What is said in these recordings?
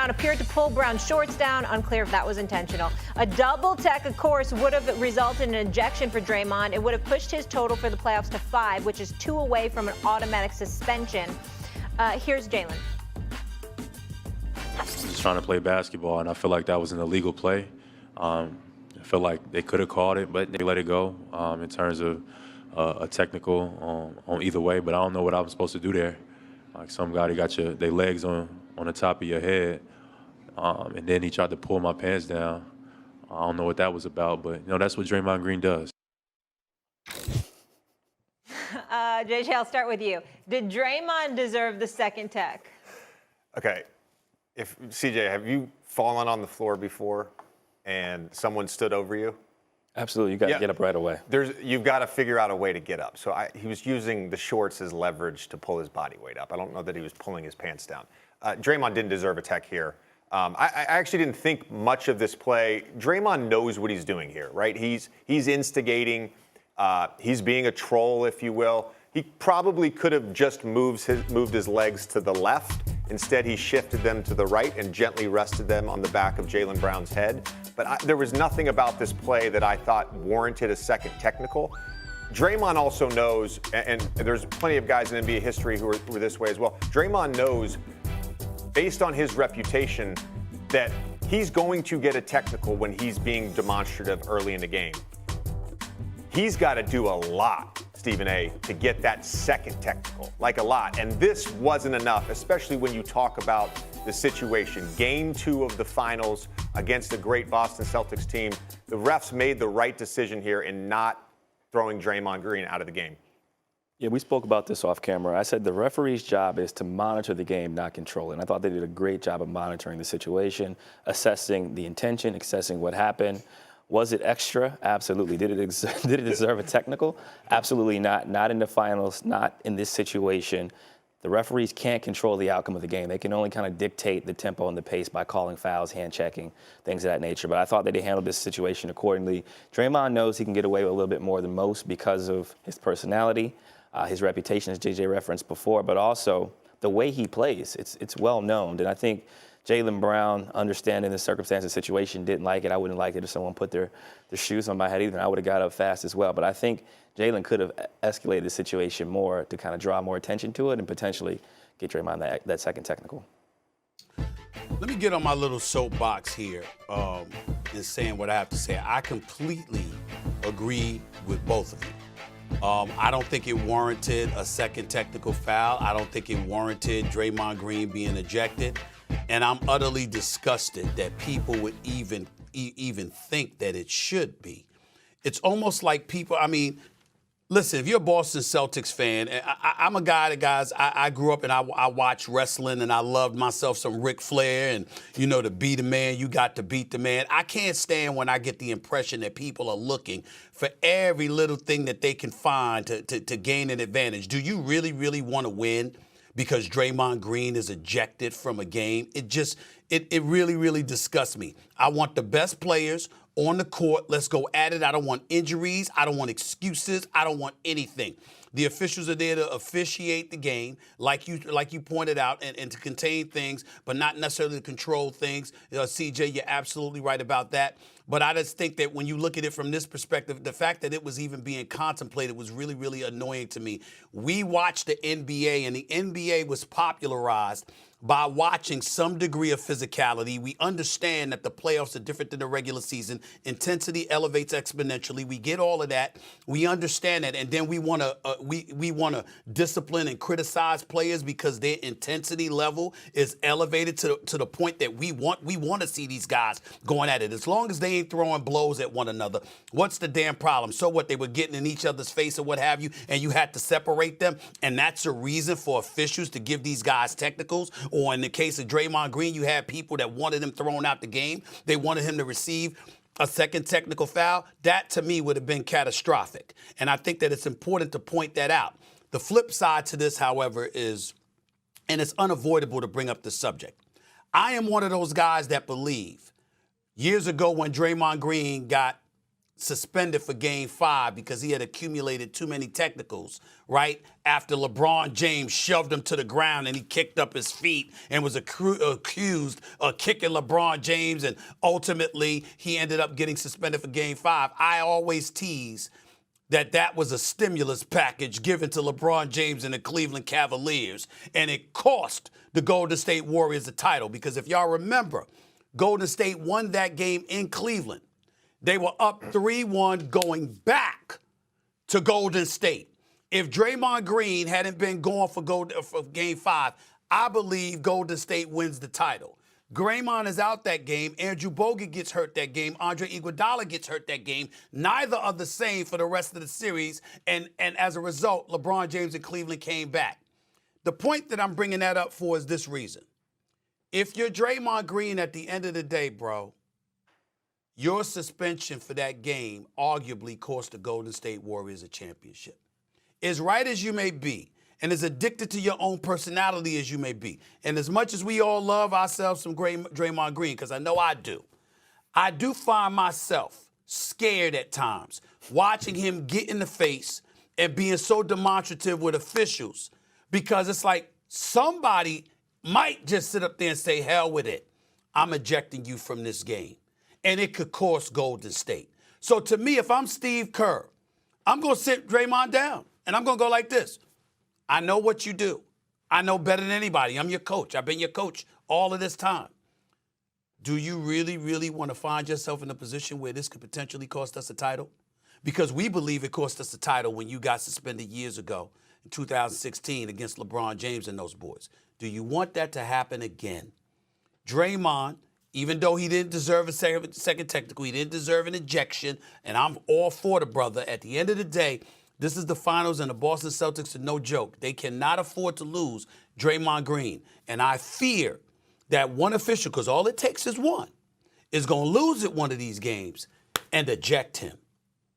Brown appeared to pull Brown's shorts down. Unclear if that was intentional. A double tech, of course, would have resulted in an ejection for Draymond. It would have pushed his total for the playoffs to 5, which is 2 away from an automatic suspension. Here's Jalen. Just trying to play basketball, and I feel like that was an illegal play. I feel like they could have called it, but they let it go in terms of a technical on either way. But I don't know what I was supposed to do there. Like some guy, they got their legs on the top of your head, and then he tried to pull my pants down. I don't know what that was about, but that's what Draymond Green does. JJ, I'll start with you. Did Draymond deserve the second tech? Okay. CJ, have you fallen on the floor before and someone stood over you? Absolutely. You got to get up right away. You've got to figure out a way to get up. So he was using the shorts as leverage to pull his body weight up. I don't know that he was pulling his pants down. Draymond didn't deserve a tech here. I actually didn't think much of this play. Draymond knows what he's doing here, right? He's instigating. He's being a troll, if you will. He probably could have just moved his legs to the left. Instead, he shifted them to the right and gently rested them on the back of Jaylen Brown's head. But there was nothing about this play that I thought warranted a second technical. Draymond also knows, and there's plenty of guys in NBA history who were this way as well. Draymond knows, based on his reputation, that he's going to get a technical when he's being demonstrative early in the game. He's got to do a lot, Stephen A., to get that second technical, like a lot. And this wasn't enough, especially when you talk about the situation. Game 2 of the finals against a great Boston Celtics team. The refs made the right decision here in not throwing Draymond Green out of the game. Yeah, we spoke about this off camera. I said the referee's job is to monitor the game, not control it. And I thought they did a great job of monitoring the situation, assessing the intention, assessing what happened. Was it extra? Absolutely. Did it deserve a technical? Absolutely not. Not in the finals, not in this situation. The referees can't control the outcome of the game. They can only kind of dictate the tempo and the pace by calling fouls, hand checking, things of that nature. But I thought that they handled this situation accordingly. Draymond knows he can get away with a little bit more than most because of his personality, his reputation, as JJ referenced before, but also the way he plays. It's well known. And I think Jaylen Brown, understanding the circumstance of the situation, didn't like it. I wouldn't like it if someone put their shoes on my head either. I would have got up fast as well. But I think Jaylen could have escalated the situation more to kind of draw more attention to it and potentially get Draymond that second technical. Let me get on my little soapbox here and saying what I have to say. I completely agree with both of you. I don't think it warranted a second technical foul. I don't think it warranted Draymond Green being ejected. And I'm utterly disgusted that people would even think that it should be. It's almost like people, listen, if you're a Boston Celtics fan, I'm a guy I grew up and I watched wrestling and I loved myself some Ric Flair and, to be the man, you got to beat the man. I can't stand when I get the impression that people are looking for every little thing that they can find to gain an advantage. Do you really, really want to win because Draymond Green is ejected from a game? It really, really disgusts me. I want the best players on the court. Let's go at it. I don't want injuries. I don't want excuses. I don't want anything. The officials are there to officiate the game, like you pointed out, and to contain things, but not necessarily to control things. CJ, you're absolutely right about that. But I just think that when you look at it from this perspective, the fact that it was even being contemplated was really, really annoying to me. We watched the NBA, and the NBA was popularized by watching some degree of physicality. We understand that the playoffs are different than the regular season. Intensity elevates exponentially. We get all of that. We understand that, and then we want to discipline and criticize players because their intensity level is elevated to the point that we want to see these guys going at it. As long as they ain't throwing blows at one another, what's the damn problem? So what? They were getting in each other's face or what have you, and you had to separate them, and that's a reason for officials to give these guys technicals. Or in the case of Draymond Green, you had people that wanted him thrown out the game. They wanted him to receive a second technical foul. That, to me, would have been catastrophic. And I think that it's important to point that out. The flip side to this, however, is, and it's unavoidable to bring up the subject, I am one of those guys that believe years ago when Draymond Green got suspended for Game 5 because he had accumulated too many technicals, right? After LeBron James shoved him to the ground and he kicked up his feet and was accused of kicking LeBron James, and ultimately he ended up getting suspended for Game 5. I always tease that was a stimulus package given to LeBron James and the Cleveland Cavaliers, and it cost the Golden State Warriors the title, because if y'all remember, Golden State won that game in Cleveland. They were up 3-1 going back to Golden State. If Draymond Green hadn't been going for Game 5, I believe Golden State wins the title. Draymond is out that game. Andrew Bogut gets hurt that game. Andre Iguodala gets hurt that game. Neither are the same for the rest of the series. And as a result, LeBron James and Cleveland came back. The point that I'm bringing that up for is this reason. If you're Draymond Green at the end of the day, bro, your suspension for that game arguably cost the Golden State Warriors a championship. As right as you may be, and as addicted to your own personality as you may be, and as much as we all love ourselves some Draymond Green, because I know I do find myself scared at times watching him get in the face and being so demonstrative with officials, because it's like somebody might just sit up there and say, hell with it, I'm ejecting you from this game. And it could cost Golden State. So to me, if I'm Steve Kerr, I'm going to sit Draymond down, and I'm going to go like this. I know what you do. I know better than anybody. I'm your coach. I've been your coach all of this time. Do you really, really want to find yourself in a position where this could potentially cost us a title? Because we believe it cost us a title when you got suspended years ago in 2016 against LeBron James and those boys. Do you want that to happen again? Draymond, even though he didn't deserve a second technical, he didn't deserve an ejection, and I'm all for the brother. At the end of the day, this is the finals, and the Boston Celtics are no joke. They cannot afford to lose Draymond Green. And I fear that one official, because all it takes is one, is going to lose at one of these games and eject him.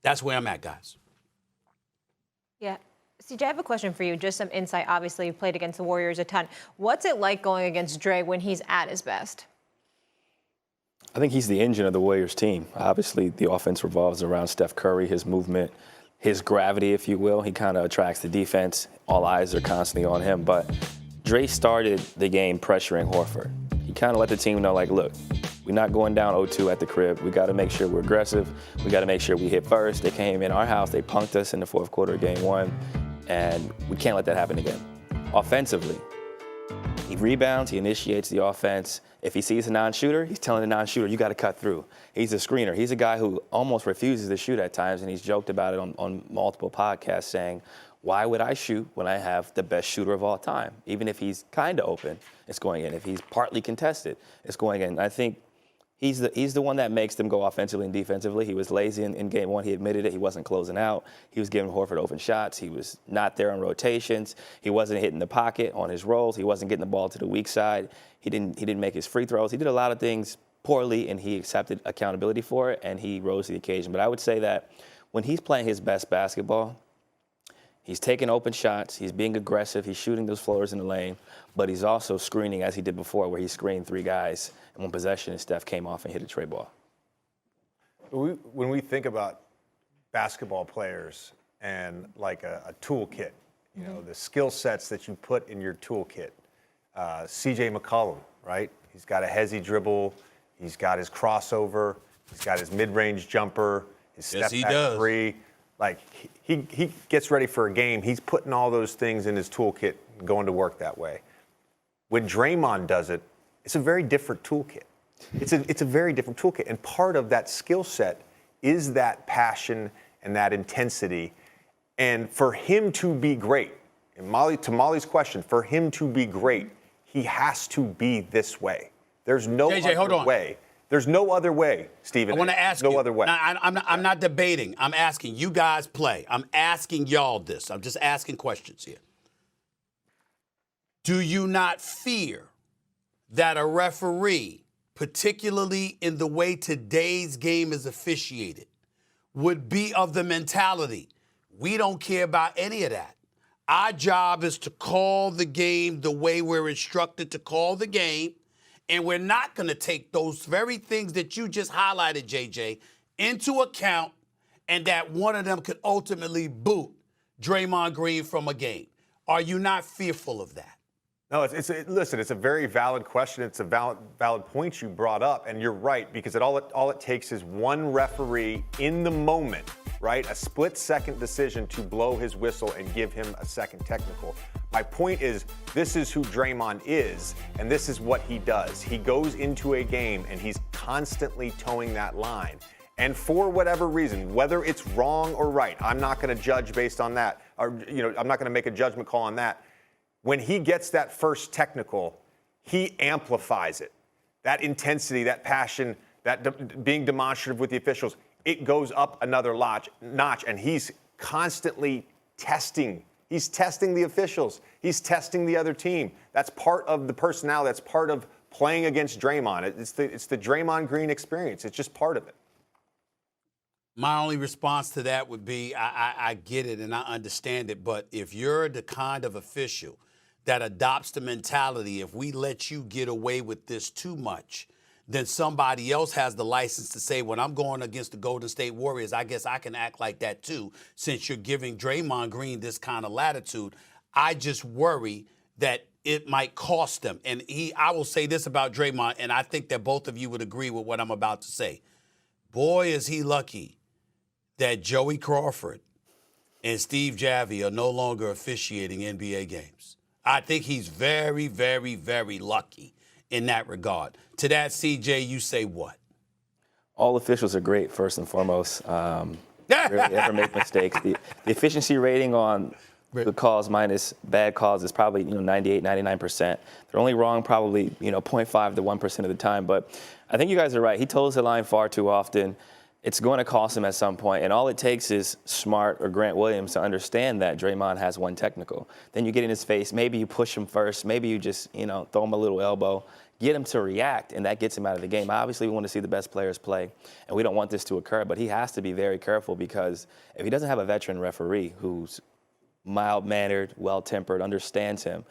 That's where I'm at, guys. Yeah. CJ, I have a question for you. Just some insight. Obviously, you've played against the Warriors a ton. What's it like going against Dre when he's at his best? I think he's the engine of the Warriors team. Obviously, the offense revolves around Steph Curry, his movement, his gravity, if you will. He kind of attracts the defense. All eyes are constantly on him. But Dre started the game pressuring Horford. He kind of let the team know, like, look, we're not going down 0-2 at the crib. We got to make sure we're aggressive. We got to make sure we hit first. They came in our house. They punked us in the fourth quarter of game 1. And we can't let that happen again. Offensively, he rebounds. He initiates the offense. If he sees a non-shooter, he's telling the non-shooter, you got to cut through. He's a screener. He's a guy who almost refuses to shoot at times, and he's joked about it on multiple podcasts saying, why would I shoot when I have the best shooter of all time? Even if he's kind of open, it's going in. If he's partly contested, it's going in. I think he's the one that makes them go offensively and defensively. He was lazy in game 1. He admitted it. He wasn't closing out. He was giving Horford open shots. He was not there on rotations. He wasn't hitting the pocket on his rolls. He wasn't getting the ball to the weak side. He didn't make his free throws. He did a lot of things poorly, and he accepted accountability for it, and he rose to the occasion. But I would say that when he's playing his best basketball, he's taking open shots, he's being aggressive, he's shooting those floaters in the lane, but he's also screening as he did before, where he screened 3 guys in one possession and Steph came off and hit a tray ball. When we think about basketball players and like a toolkit, you know, the skill sets that you put in your toolkit, CJ McCollum, right? He's got a hezzy dribble, he's got his crossover, he's got his mid-range jumper, his step back 3. Like, he gets ready for a game. He's putting all those things in his toolkit and going to work that way. When Draymond does it, it's a very different toolkit. It's a very different toolkit. And part of that skill set is that passion and that intensity. And for him to be great, and to Molly's question, for him to be great, he has to be this way. There's no other way. There's no other way, Stephen. I want to ask you. No other way. Now, I'm not debating. I'm asking. You guys play. I'm asking y'all this. I'm just asking questions here. Do you not fear that a referee, particularly in the way today's game is officiated, would be of the mentality, we don't care about any of that. Our job is to call the game the way we're instructed to call the game, and we're not going to take those very things that you just highlighted, JJ, into account and that one of them could ultimately boot Draymond Green from a game. Are you not fearful of that? No, listen, it's a very valid question. It's a valid point you brought up, and you're right, because all it takes is one referee in the moment, right? A split-second decision to blow his whistle and give him a second technical. My point is, this is who Draymond is, and this is what he does. He goes into a game, and he's constantly towing that line. And for whatever reason, whether it's wrong or right, I'm not going to judge based on that, or I'm not going to make a judgment call on that. When he gets that first technical, he amplifies it. That intensity, that passion, that being demonstrative with the officials, it goes up another notch, and he's constantly testing. He's testing the officials. He's testing the other team. That's part of the personality. That's part of playing against Draymond. It's the Draymond Green experience. It's just part of it. My only response to that would be, I get it and I understand it, but if you're the kind of official that adopts the mentality, if we let you get away with this too much, then somebody else has the license to say, when I'm going against the Golden State Warriors, I guess I can act like that too, since you're giving Draymond Green this kind of latitude. I just worry that it might cost them. And I will say this about Draymond, and I think that both of you would agree with what I'm about to say. Boy, is he lucky that Joey Crawford and Steve Javie are no longer officiating NBA games. I think he's very, very, very lucky in that regard. To that, CJ, you say what? All officials are great, first and foremost. Rarely ever make mistakes. The efficiency rating on good calls minus bad calls is probably 98, 99%. They're only wrong probably 0.5 to 1% of the time. But I think you guys are right. He toes the line far too often. It's going to cost him at some point, and all it takes is Smart or Grant Williams to understand that Draymond has one technical. Then you get in his face. Maybe you push him first. Maybe you just throw him a little elbow, get him to react, and that gets him out of the game. Obviously, we want to see the best players play, and we don't want this to occur, but he has to be very careful, because if he doesn't have a veteran referee who's mild-mannered, well-tempered, understands him,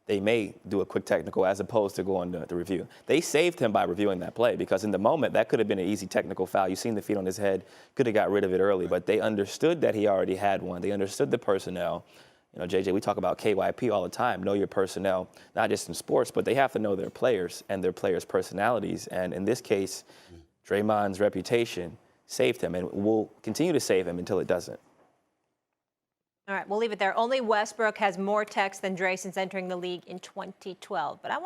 they may do a quick technical as opposed to going to the review. They saved him by reviewing that play, because in the moment, that could have been an easy technical foul. You've seen the feet on his head, could have got rid of it early, but they understood that he already had one. They understood the personnel. JJ, we talk about KYP all the time, know your personnel, not just in sports, but they have to know their players and their players' personalities. And in this case, Draymond's reputation saved him, and will continue to save him until it doesn't. All right, we'll leave it there. Only Westbrook has more techs than Dre since entering the league in 2012. But I want